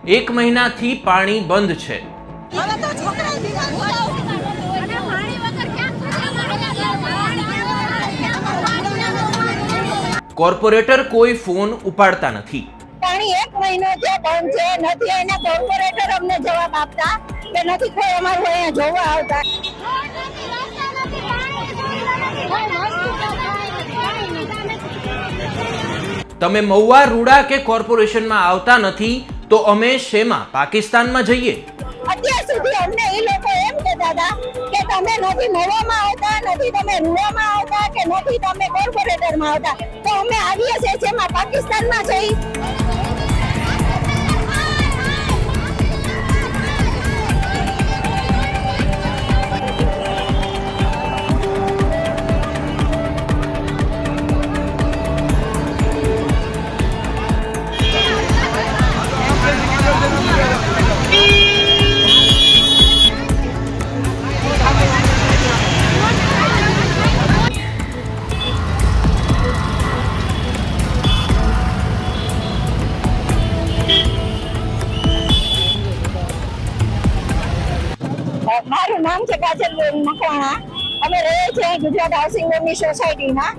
1 મહિનાથી પાણી બંધ છે। કોર્પોરેટર કોઈ ફોન ઉપાડતા નથી। પાણી 1 મહિનો છે બંધ છે, નથી એને કોર્પોરેટર અમને જવાબ આપતા કે નથી કોઈ અમારું અહીંયા જોવા આવતા। તમે મહુવા, રૂડા કે કોર્પોરેશનમાં આવતા નથી તો અમે શેમાં પાકિસ્તાનમાં જઈએ? અત્યાર સુધી અમને એ લોકો એમ કહેતા હતા કે તમે નથી મહુવામાં આવતા, નથી તમે રૂડામાં આવતા કે નથી તમે કોર્પોરેટરમાં આવતા, તો અમે આવીએ છીએ શેમાં પાકિસ્તાનમાં જઈ। મારું નામ છે કાજલબેન મકવાણા। અમે રહીએ છીએ ગુજરાત હાઉસિંગ લોનની સોસાયટીમાં,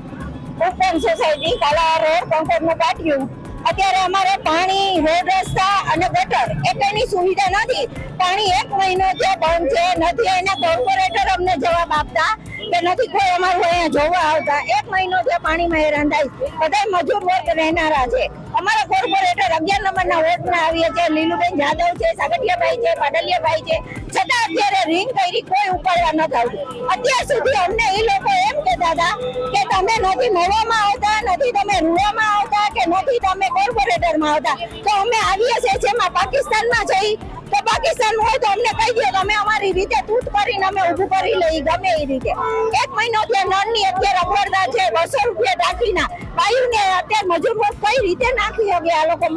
ઓપન સોસાયટી, કાલા રોડ, કંકોડનું પાટિયું। અત્યારે અમારે પાણી, રોડ રસ્તા અને ગટર એકની સુવિધા નથી। પાણી 1 મહિનો છે બંધ છે, નથી એને કોર્પોરેટર અમને જવાબ આપતા કે નથી કોઈ અમારું અહીંયા જોવા આવતા। 1 મહિનો છે પાણીમાં હેરાન થાય, બધા મજૂર વર્ગ રહેનારા છે। અમારા કોર્પોરેટર 11 નંબરના વોર્ડના આવીએ છે, લીલુબેન જાદવ છે, સાગઠિયાભાઈ છે, પાડલિયાભાઈ છે, છતાં અત્યારે રિંગ કરી કોઈ ઉપાડવા ન થતું। અત્યાર સુધી અમને એ લોકો એમ કહેતા હતા કે તમે નથી મહુવામાં આવતા, નથી તમે રૂડામાં આવતા કે નથી તમે કોર્પોરેટરમાં આવતા, તો અમે આવીએ છીએ શેમાં પાકિસ્તાનમાં જઈ। તો પાકિસ્તાન હોય તો અમને કહી દો, તમે અમારી રીતે તૂટ કરીને અમે ઊભું કરી લઈ ગમે એ રીતે। 1 મહિનો થી નળની અત્યારે અગવડતા છે, 200 રૂપિયા ટાંકીના બાયુને અત્યારે મજૂર વર્ગ કઈ રીતે નાખી શકે આ લોકો?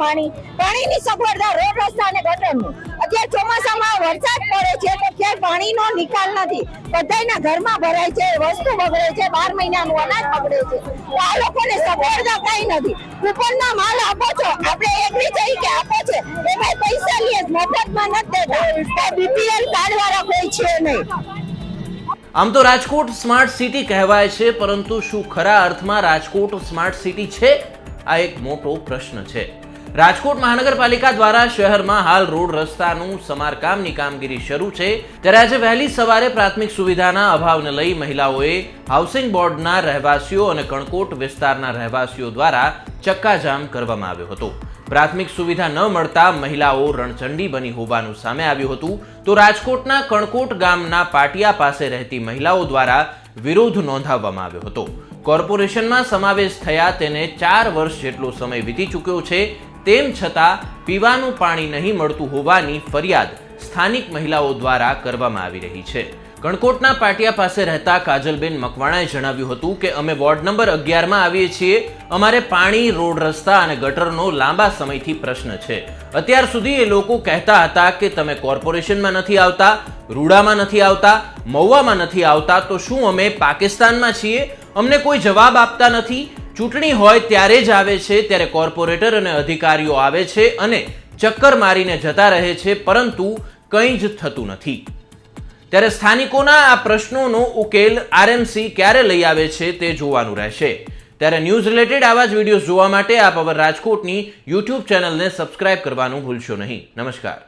પાણીની સગવડતા, રોડ રસ્તા અને ગટરનું। અત્યારે ચોમાસામાં વરસાદ પડે છે તો ક્યાંય પાણીનો નિકાલ નથી, બધાના ઘરમાં ભરાય છે, વસ્તુ બગડે છે, 12 મહિનાનું અનાજ બગડે છે, તો આ લોકોને સગવડતા કઈ નથી। કૂપનના માલ આપો છો, આપણે એગ્રી થઈ કે આપો છે, એમાં પૈસા લઈએ, મફતમાં નથી દેતા। બીપીએલ કાર્ડ વાળા કોઈ છે નહીં। આમ તો રાજકોટ સ્માર્ટ સિટી કહેવાય છે, પરંતુ શું ખરા અર્થમાં રાજકોટ સ્માર્ટ સિટી છે? આ એક મોટો પ્રશ્ન છે। રાજકોટ મહાનગરપાલિકા દ્વારા શહેરમાં હાલ રોડ રસ્તાનું સમારકામની કામગીરી શરૂ છે, ત્યારે આજે વહેલી સવારે પ્રાથમિક સુવિધાના અભાવને લઈ મહિલાઓએ હાઉસિંગ બોર્ડના રહેવાસીઓ અને કણકોટ વિસ્તારના રહેવાસીઓ દ્વારા ચક્કાજામ કરવામાં આવ્યો હતો। પ્રાથમિક સુવિધા ન મળતા મહિલાઓ રણચંડી બની હોવાનું સામે આવ્યું હતું, તો રાજકોટના કણકોટ ગામના પાટિયા પાસે રહેતી મહિલાઓ દ્વારા વિરોધ નોંધાવવામાં આવ્યો હતો। કોર્પોરેશનમાં સમાવેશ થયા તેને 4 વર્ષ જેટલો સમય વીતી ચૂક્યો છે, તેમ છતાં પીવાનું પાણી નહીં મળતું હોવાની ફરિયાદ સ્થાનિક મહિલાઓ દ્વારા કરવામાં આવી રહી છે। કણકોટના પાટિયા પાસે રહેતા કાજલબેન મકવાણાએ જણાવ્યું હતું કે અમે વોર્ડ નંબર 11માં આવીએ છીએ, અમારે પાણી, રોડ રસ્તા અને ગટરનો લાંબા સમયથી પ્રશ્ન છે। અત્યાર સુધી એ લોકો કહેતા હતા કે તમે કોર્પોરેશનમાં નથી આવતા, રૂડામાં નથી આવતા, મહુવામાં નથી આવતા, તો શું અમે પાકિસ્તાનમાં છીએ? અમને કોઈ જવાબ આપતા નથી। ચૂંટણી હોય ત્યારે જ આવે છે, ત્યારે કોર્પોરેટર અને અધિકારીઓ આવે છે અને ચક્કર મારીને જતા રહે છે, પરંતુ કંઈ જ થતું નથી। ત્યારે સ્થાનિકોના આ પ્રશ્નોનો ઉકેલ આરએમસી ક્યારે લઈ આવે છે તે જોવાનું રહેશે। ત્યારે ન્યૂઝ રિલેટેડ આવા જ વિડીયોઝ જોવા માટે આપ અવર રાજકોટની યુટ્યુબ ચેનલને સબસ્ક્રાઇબ કરવાનું ભૂલશો નહીં। નમસ્કાર।